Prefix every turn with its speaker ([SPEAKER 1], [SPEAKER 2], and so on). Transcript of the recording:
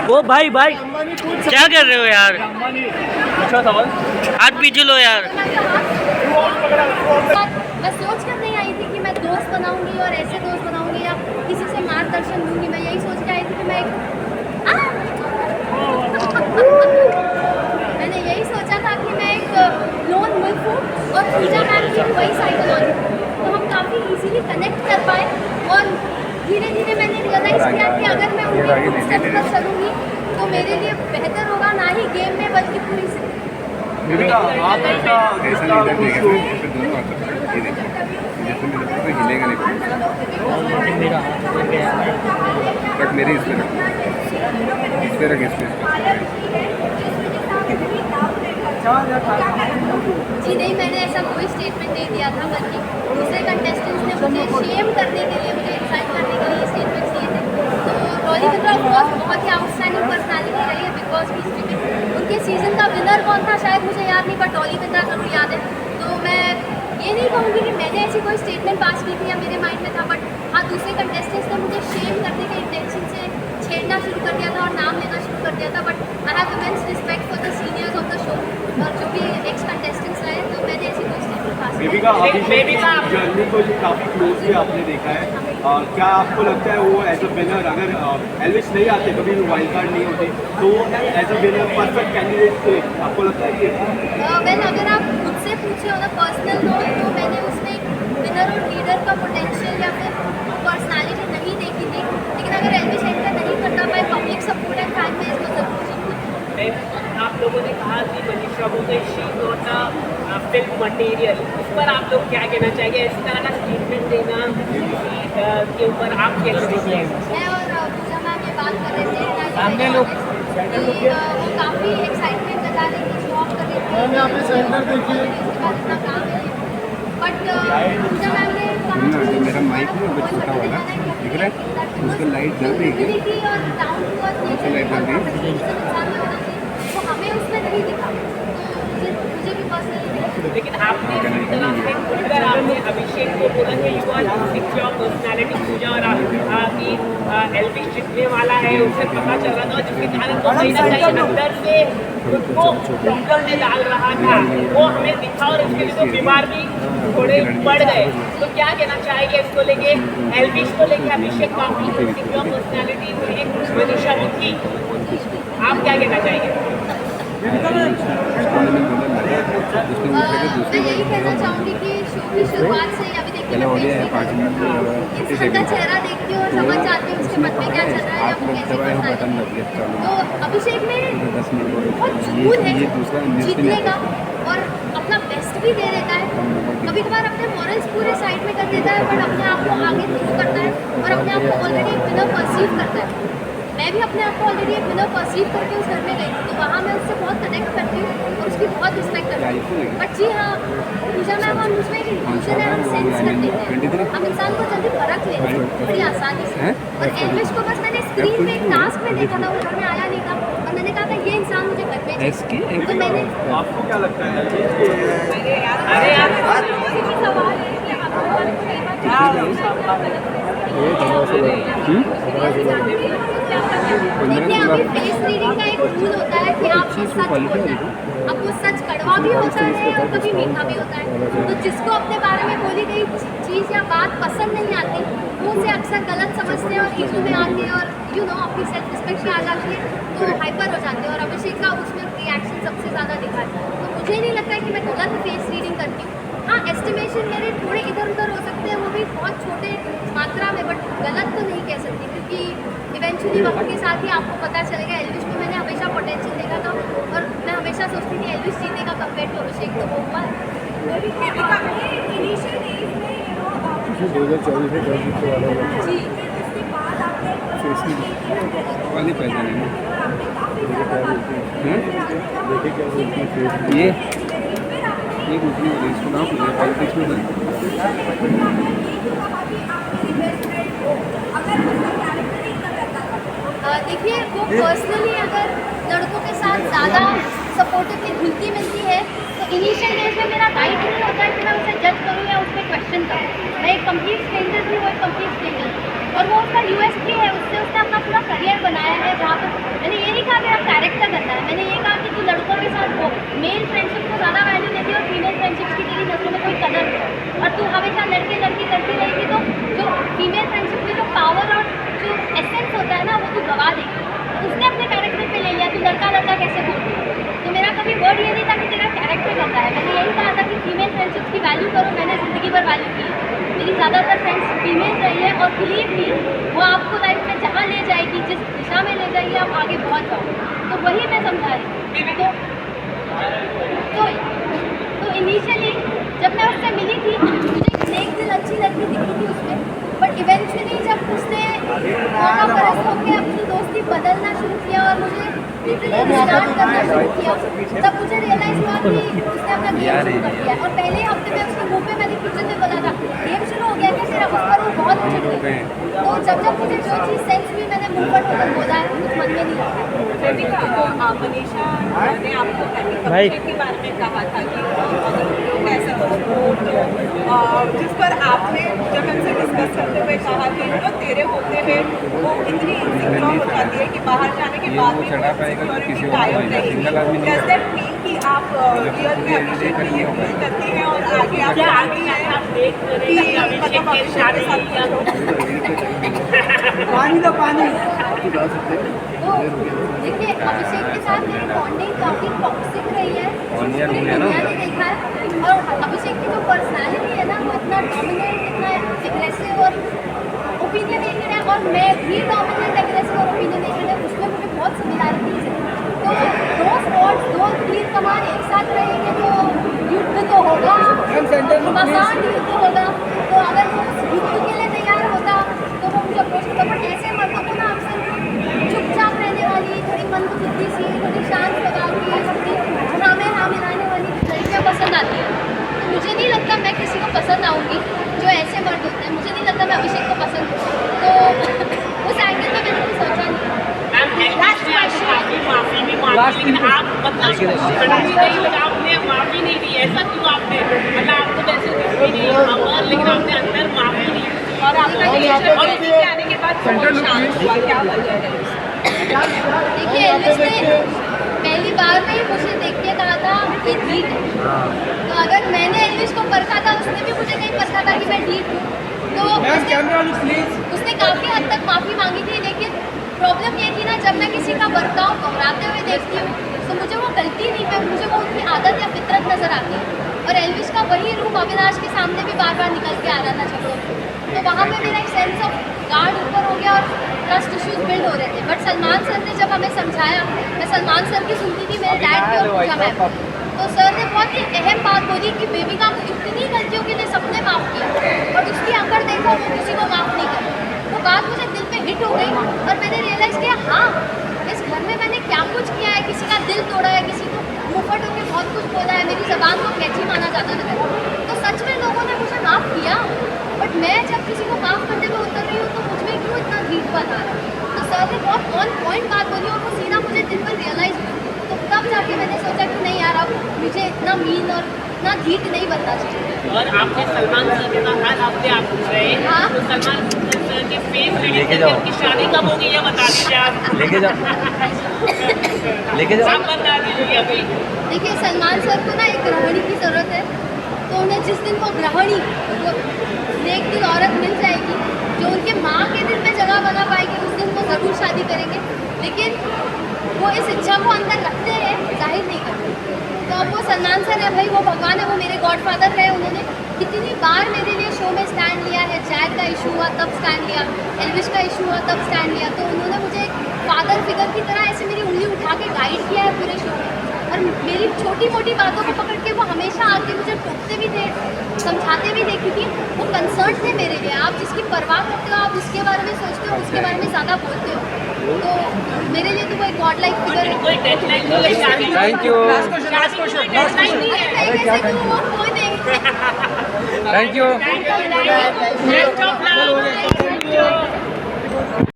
[SPEAKER 1] ओ भाई भाई क्या कर रहे हो यार? हाथ पीछे लो यार।
[SPEAKER 2] मैं सोच कर नहीं आई थी कि मैं दोस्त बनाऊंगी और ऐसे दोस्त बनाऊंगी या किसी से मार्गदर्शन दूंगी। मैं यही सोच के आई थी कि मैं मैंने यही सोचा था कि मैं एक लोन वुल्फ हूँ और पूजा मैम की वही साइकोलॉजी, तो हम काफ़ी इजीली कनेक्ट कर पाए। और धीरे धीरे मैंने रियलाइज़ किया कि अगर मैं उनकी फुटस्टेप पर चलूँगी तो मेरे लिए बेहतर होगा, ना ही गेम में बल्कि पूरी जिंदगी।
[SPEAKER 3] मेरे इसमें रख
[SPEAKER 2] जी नहीं, मैंने ऐसा कोई स्टेटमेंट नहीं दिया था, बल्कि दूसरे कंटेस्टेंट्स ने मुझे शेम करने के लिए, मुझे इंसाइट करने के लिए स्टेटमेंट्स दिए थे। तो डॉली विंद्रा बहुत ही आउटस्टैंडिंग पर्सनालिटी रही है बिग बॉस की हिस्ट्री में। उनके सीजन का विनर कौन था शायद मुझे याद नहीं, बट डॉली विंद्रा जरूर याद है। तो मैं ये नहीं कहूँगी कि मैंने ऐसी कोई स्टेटमेंट पास की थी या मेरे माइंड में था, बट हाँ, दूसरे कंटेस्टेंट्स ने मुझे शेम करने के इंटेंशन से छेड़ना शुरू कर दिया था और नाम लेना शुरू कर दिया था। But I have immense respect for the seniors of the show और जो भी एक्स कंटेस्टेंट्स रहे, तो मैंने ऐसी कोई स्टेटमेंट पास की।
[SPEAKER 4] जर्नी को काफ़ी क्लोजली आपने देखा है, क्या आपको लगता है वो एज अ विनर, अगर एल्विश नहीं आते, कभी भी वाइल्ड कार्ड नहीं होते, तो as a winner perfect candidate थे, आपको लगता है कि
[SPEAKER 2] वेल, अगर आप मुझसे पूछे हो ना पर्सनल नोट, तो मैंने उसमें विनर और लीडर का पोटेंशियल या फिर पर्सनालिटी नहीं देखी थी। लेकिन अगर एल्विश एंटर नहीं करता पाए, public support and fan base को जरूर जीतती।
[SPEAKER 1] आप लोगों ने कहा कि मनीषा बोले she not a film material, उस पर आप लोग क्या कहना चाहिए? इस तरह का स्टेटमेंट देना के ऊपर आप कैसे देखिए?
[SPEAKER 2] मैं और पूजा मैम ये बात कर रहे थे सामने लोग, वो काफ़ी एक्साइटमेंट जता रही थी, शो ऑफ कर रही थी, अपना काम है। बट पूजा मैम ने कहा
[SPEAKER 3] मेरा माइक में वो छोटा वाला दिख रहा है, उसका लाइट जल रही है
[SPEAKER 2] और down to earth nature
[SPEAKER 3] light जल रही है।
[SPEAKER 2] तो हमें उसमें नहीं दिखा, मुझे भी पर्सनली।
[SPEAKER 1] लेकिन आपने खुलकर आपने अभिषेक को बोला कि यू आर सिक्योर पर्सनैलिटी पूजा, और कि एल्विश जीतने वाला है, उससे पता चल रहा था, जिसके कारण वो कहीं ना कहीं अंदर से खुद को प्रॉब्लम में डाल रहा था, वो हमें दिखा और इसके लिए तो बीमार भी थोड़े पड़ गए। तो क्या कहना चाहेंगे इसको लेके, एल्विश को लेके? अभिषेक काफी सिक्योर पर्सनैलिटी थे, मनीषा की, आप क्या कहना चाहेंगे?
[SPEAKER 2] मैं यही कहना चाहूँगी कि शो की शुरुआत से अभी देखिए इंसान का चेहरा देखती हूँ और समझ जाती हूँ उसके मन में क्या चल रहा है, वो कैसे करता है। तो अभिषेक में बहुत जुनून है जीतने का और अपना बेस्ट भी दे देता है। कभी कभार अपने मॉरल्स पूरे साइड में कर देता है, बट अपने आप को आगे थ्रू करता है और अपने आप को ऑलरेडी एक विनर परसीव करता है। मैं भी अपने आप को ऑलरेडी एक विनर परसीव करके उस घर में गई थी, तो वहाँ मैं उससे बहुत कनेक्ट करती हूँ और उसकी बहुत रिस्पेक्ट करती हूँ। बट जी हाँ, पूजा मैम और मुझमें एक इल्यूजन है, हम सेंस कर देते हैं, हम इंसान को जल्दी परख लेते हैं बड़ी आसानी से। और एल्विश को बस मैंने स्क्रीन पे एक टास्क में देखा था, वो घर में आया नहीं था और मैंने कहा था ये इंसान मुझे घर में चाहिए। तो मैंने,
[SPEAKER 4] आपको क्या लगता है?
[SPEAKER 2] देखिए, अभी फेस रीडिंग का एक रूल होता है कि आप सच बोलना है। अब वो सच कड़वा भी होता है और कभी मीठा भी होता है। तो जिसको अपने बारे में बोली गई चीज़ या बात पसंद नहीं आती, वो उसे अक्सर गलत समझते हैं और ईगो में आते हैं और अपनी सेल्फ रिस्पेक्ट में आ जाती है, तो हाइपर हो जाते हैं। और अभिषेक का उसमें रिएक्शन सबसे ज़्यादा दिखा है। तो मुझे नहीं लगता कि मैं गलत फेस रीडिंग करती हूँ। हाँ, एस्टिमेशन मेरे थोड़े इधर उधर हो सकते हैं, वो भी बहुत छोटे मात्रा में, बट गलत तो नहीं कह सकती, क्योंकि इवेंचुअली वक्त के साथ ही आपको पता चलेगा। एल्विश में मैंने हमेशा पोटेंशियल देखा था और मैं हमेशा सोचती थी एल्विश जीतेगा कंपेयर टू अभिषेक, तो वो हुआ।
[SPEAKER 3] 2024 में
[SPEAKER 2] जी,
[SPEAKER 3] वाली पैदा नहीं ये कुछ नहीं होता, इसको ना पूछे पॉलिटिक्स में
[SPEAKER 2] देखिए, वो पर्सनली अगर लड़कों के साथ ज़्यादा सपोर्टिवली घुलती मिलती है, तो इनिशियल डेज में मेरा राइट नहीं होता है कि मैं उसे जज करूँ या उसमें क्वेश्चन करूँ। मैं एक कंप्लीट स्ट्रेंजर थी, वो एक कंप्लीट स्ट्रेंजर थी, और वो उसका USP है, उससे उसका मैंने अपना पूरा करियर बनाया है जहाँ पे मैंने ये नहीं कहा मेरा कैरेक्टर करना है, मैंने ये कहा कि तू लड़कों के साथ वो मेल फ्रेंडशिप को ज़्यादा वैल्यू देती है और फीमेल फ्रेंडशिप्स की तेरी नजरों में कोई कदर नहीं, और तू हमेशा लड़के लड़की करती रहेगी तो जो फीमेल फ्रेंडशिप में जो पावर और जो एसेंस होता है ना वो तू गवा देगी। उसने अपने कैरेक्टर पे ले लिया, तू लड़का लड़का कैसे बोलती है। तो मेरा कभी वर्ड ये नहीं था कि तेरा कैरेक्टर करता है, मैंने यही कहा था कि फीमेल फ्रेंडशिप्स की वैल्यू करो। मैंने ज़िंदगी भर वैल्यू की है, मेरी ज़्यादातर फ्रेंड्स फीमेल रही है और बिलीव मी वो आपको लाइफ में जहाँ ले जाएगी, जिस दिशा में ले जाएगी आप आगे पहुँच जाओ। तो वही मैं समझा रही हूँ। तो इनिशियली जब मैं उससे मिली थी मुझे एक दिल अच्छी लड़की दिखी थी उसमें, बट इवेंचुअली जब उसने मौका परस्त होकर अपनी दोस्ती बदलना शुरू किया और मुझे स्टार्ट करना शुरू किया, तब मुझे रियलाइज हुआ कि उसने अपना गेम शुरू कर दिया। और पहले हफ्ते में उसके मुंह पे मैंने किचन में बोला था गेम शुरू हो गया क्या तेरा, उस पर वो बहुत चिढ़ गई। तो जब मुझे जो चीज़ सेंस हुई मैंने मुंह पर होकर बोला है, कुछ मन में नहीं रखा।
[SPEAKER 5] मनीषा ने आपको अभिषेक के बारे में कहा था कि अगर लोग ऐसा तो जिस पर आपने जब हमसे डिस्कस करते हुए कहा कि वो तेरे होते हुए वो इतनी इनसिक्योर हो जाती है कि बाहर जाने के बाद भी सिक्योरिटी कायम रहेगी। डज दैट मीन कि आप रियल में अभिषेक के लिए फील करती हैं और आगे आप जानती हैं
[SPEAKER 1] आप देख रहे हैं अभिषेक के शादी
[SPEAKER 5] पानी दो पानी।
[SPEAKER 2] तो देखिए अभिषेक के साथ मेरी बॉन्डिंग काफ़ी टॉक्सिक रही है, मैंने देखा है। और अभिषेक की जो पर्सनालिटी है ना वो इतना डोमिनेंट, इतना एग्रेसिव और ओपिनियनेटेड है, और मैं भी डोमिनेंट एग्रेसिव और ओपिनियनेटेड है, उसमें मुझे बहुत सिमिलैरिटीज है। तो दो स्पॉट्स, दो तीर कमान एक साथ रहेंगे तो युद्ध तो होगा, घमासान युद्ध होगा। तो अगर वो उस युद्ध के लिए तैयार होता तो वो मुझे अप्रोच करता, बट ऐसे मर्दों को ना अक्सर चुपचाप रहने वाली, थोड़ी मंदबुद्धि सी, थोड़ी शांत स्वभाव की, थोड़ी हाँ हाँ मिलाने वाली लड़कियाँ पसंद आती है। तो मुझे नहीं लगता मैं किसी को पसंद आऊँगी जो ऐसे मर्द होते हैं, मुझे नहीं लगता मैं अभिषेक को पसंद हूँ। तो उस एंगल में मैंने कुछ सोचा नहीं।
[SPEAKER 1] माफी भी मांगी लेकिन आप मतलब आपने माफी नहीं दी, ऐसा क्यों आपने, मतलब आपको वैसे भी नहीं हुआ लेकिन आपने अंदर माफी नहीं दी।
[SPEAKER 5] और आपका और इसी के आने के बाद बहुत शांत हुआ, क्या वजह है?
[SPEAKER 2] देखिए एल्विस ने पहली बार में ही मुझे देख के कहा था ये ढीठ है, तो अगर मैंने एल्विस को परखा था उसने भी मुझे नहीं परखा था कि मैं ढीठ हूँ। तो उसने काफ़ी हद तक माफ़ी मांगी थी, लेकिन प्रॉब्लम ये थी ना जब मैं किसी का बर्ताव दोहराते हुए देखती हूँ तो मुझे वो गलती नहीं पे, मुझे वो उनकी आदत या फितरत नज़र आती है। और एल्विस का वही रूप अविनाश के सामने भी बार बार निकल के आ रहा था झगड़ों में, तो वहाँ पे मेरा एक सेंस ऑफ गार्ड ऊपर हो गया और ट्रस्ट इश्यूज बिल्ड हो रहे थे। बट सलमान सर ने जब हमें समझाया, मैं सलमान सर की सुनती थी, मेरे डैड की और पूजा मैम, तो सर ने बहुत ही अहम बात बोली कि बेबिका को इतनी गलतियों के लिए सबने माफ़ किया और उसकी अकड़ देखो वो किसी को माफ़ नहीं करती। वो बात मुझे दिल पे हिट हो गई और मैंने रियलाइज़ किया हाँ इस घर में मैंने क्या कुछ किया है, किसी का दिल तोड़ा है, किसी को मुफट होकर बहुत कुछ बोला है, मेरी ज़बान को कैची माना जाता था। तो सच में लोगों ने मुझे माफ़ किया, बट मैं जब किसी को माफ़ करने में उतर रही हूँ तो मुझ में क्यों इतना ढीठ बन आ रहा है। तो सर ने बहुत ऑन पॉइंट बात बोली और वो सीधा मुझे दिल पर रियलाइज़ हुआ। तो तब जाके मैंने सोचा कि नहीं यार अब मुझे इतना मीन और इतना ढीठ नहीं बनना चाहिए।
[SPEAKER 1] और आपने सलमान सर के साथ हर हफ्ते आप पूछ रहे हैं
[SPEAKER 2] हाँ।
[SPEAKER 1] तो सलमान सर की फेस लेके जाओ, उनकी शादी कब होगी ये बता दीजिए आप।
[SPEAKER 6] लेके जाओ
[SPEAKER 1] आप बता दीजिए अभी।
[SPEAKER 2] देखिए सलमान सर को ना एक गृहिणी की ज़रूरत है, तो उन्हें जिस दिन वो गृहिणी एक दिन औरत मिल जाएगी जो उनके माँ के दिल में जगह बना पाएगी, उस दिन वो ज़रूर शादी करेंगे। लेकिन वो इस इच्छा को अंदर रखते हैं, जाहिर नहीं करते। तो अब वो सलमान सर है भाई, वो भगवान है, वो मेरे गॉडफादर है। उन्होंने कितनी बार मेरे लिए शो में स्टैंड लिया है, जैक का इशू हुआ तब स्टैंड लिया, एल्विश का इशू हुआ तब स्टैंड लिया। तो उन्होंने मुझे एक फादर फिगर की तरह ऐसे मेरी उंगली उठा के गाइड किया है पूरे शो में, और मेरी छोटी मोटी बातों को पकड़ के वो हमेशा आके मुझे टोकते भी थे, समझाते भी थे, क्योंकि वो कंसर्न थे मेरे लिए। आप जिसकी परवाह करते हो, आप उसके बारे में सोचते हो, उसके बारे में ज़्यादा बोलते हो, तो मेरे लिए तो वो एक गॉड लाइक फिगर है।
[SPEAKER 1] कोई डेडलाइन नहीं है शादी की?
[SPEAKER 6] थैंक यू
[SPEAKER 1] शादी की कोई डेडलाइन नहीं है।
[SPEAKER 2] अरे कैसे तुम वो खोल देंगे।
[SPEAKER 6] Thank you
[SPEAKER 1] Best of luck.